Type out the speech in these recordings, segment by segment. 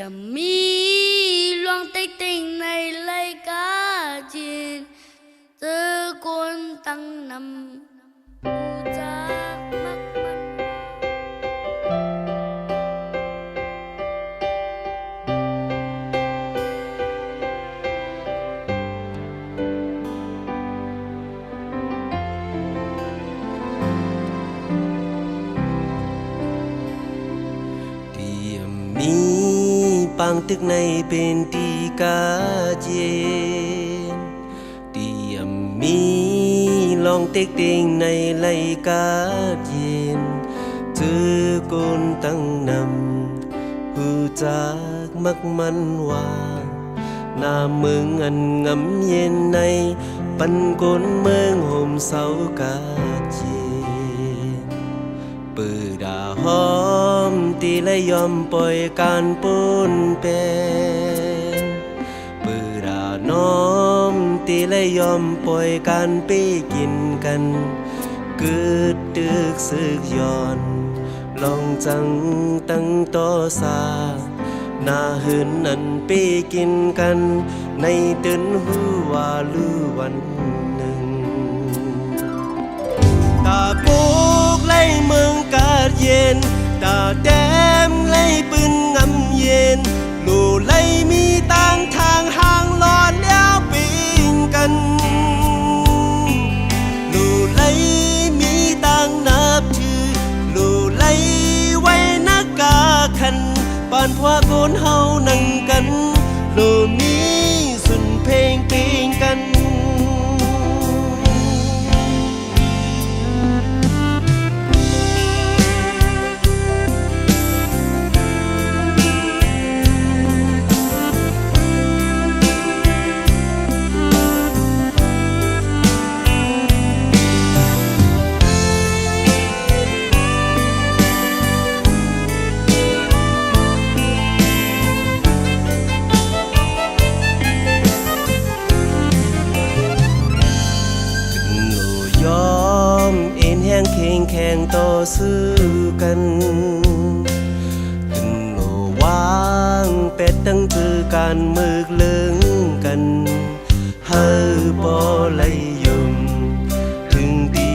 yầm mi loang tích tình này lấy cá chiên tơ côn tăng nằm cha mắc mắnมีปางตึกในเป็นตีกาเจนเตียมมีลองเต็กเต็งในไลกาเจนเจอกนตั้งนำหูจากมักมันว่าหน้าเมืองอันงำเย็นในปันกนเมืองห่มเสากาเจนปือดาหอมตีและยอมปล่อยการปนเป็นปือดาน้อมตีและยอมปล่อยการไปกินกันเกิดตึกสึกย้อนลองจังตั้งต่อสาหน้าหืนนั้นไปกินกันในตื่นหูว่าลือวันหนึ่งตาปุกไล่เมืองกาดเย็นตาแต้มไล่ปืนงำเย็นลู่ไล่มีต่างทางห่างหลอนแล้วปิงกันลู่ไล่มีต่างนับชื่อลู่ไล่ไว้นักกาคันปานพวกคนเฮานั่งกันลู่มีสุนเพลงปิงกันแข่งแข่งต่อสู้กันถึงโลวางเป็ดตั้งจือการมือเลิงกันเฮาบ่ไลยุมถึงดี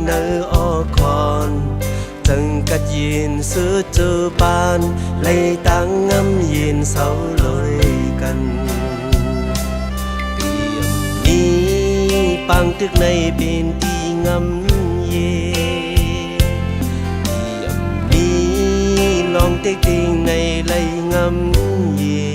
เนอออกคอนจังกัดยินสุดจูปานไล่ตั้งงำยินเสาลอยกันเตรียมนี้ปังตึกในเป็นตีงำลองเต็กติงในไหลงำเย็